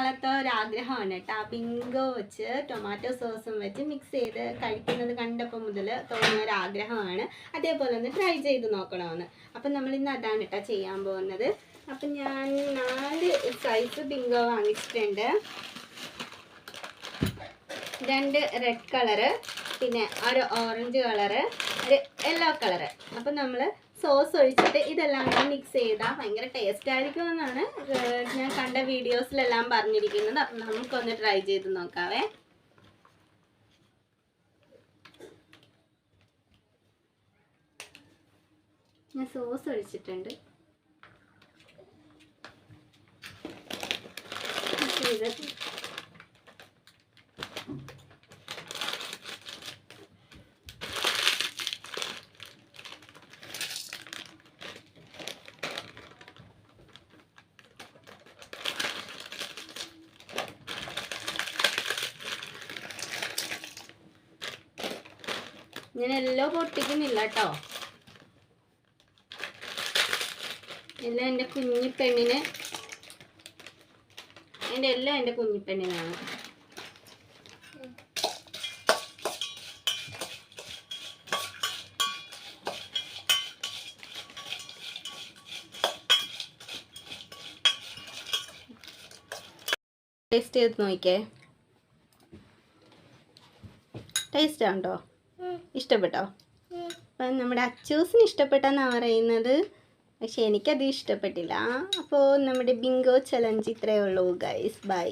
നാളത്തെ ഒരാഗ്രഹമാണ് കേട്ടോ. ബിങ്കോ വെച്ച് ടൊമാറ്റോ സോസും വെച്ച് മിക്സ് ചെയ്ത് കഴിക്കുന്നത് കണ്ടപ്പോൾ മുതൽ തോന്നിയ ഒരാഗ്രഹമാണ്. അതേപോലെ ഒന്ന് ട്രൈ ചെയ്ത് നോക്കണമെന്ന്. അപ്പം നമ്മളിന്ന് അതാണ് കേട്ടോ ചെയ്യാൻ പോകുന്നത്. അപ്പം ഞാൻ 4 സൈസ് ബിങ്കോ വാങ്ങിച്ചിട്ടുണ്ട്. 2 റെഡ് കളറ്, പിന്നെ ഒരു ഓറഞ്ച് കളറ്, ഒരു യെല്ലോ കളറ്. അപ്പം നമ്മൾ സോസ് ഒഴിച്ചിട്ട് ഇതെല്ലാം കൂടി മിക്സ് ചെയ്താൽ ഭയങ്കര ടേസ്റ്റ് ആയിരിക്കുമെന്നാണ് ഞാൻ കണ്ട വീഡിയോസിലെല്ലാം പറഞ്ഞിരിക്കുന്നത്. അപ്പം നമുക്കൊന്ന് ട്രൈ ചെയ്ത് നോക്കാവേ. ഞാൻ സോസ് ഒഴിച്ചിട്ടുണ്ട്. ഞാൻ എല്ലോ പൊട്ടിക്കുന്നില്ല കേട്ടോ. എല്ലാം എൻ്റെ കുഞ്ഞിപ്പെണ്ണിന്, എല്ലാം എൻ്റെ കുഞ്ഞിപ്പെണ്ണിനാണ്. ടേസ്റ്റ് ചെയ്ത് നോക്കിയേ. ടേസ്റ്റ് ആണോ? ഇഷ്ടപ്പെട്ടോ? അപ്പം നമ്മുടെ അച്ചൂസിന് ഇഷ്ടപ്പെട്ടെന്നാണ് പറയുന്നത്. പക്ഷെ എനിക്കത് ഇഷ്ടപ്പെട്ടില്ല. അപ്പോൾ നമ്മുടെ ബിങ്കോ ചലഞ്ച് ഇത്രയേ ഉള്ളൂ ഗൈസ്. ബൈ.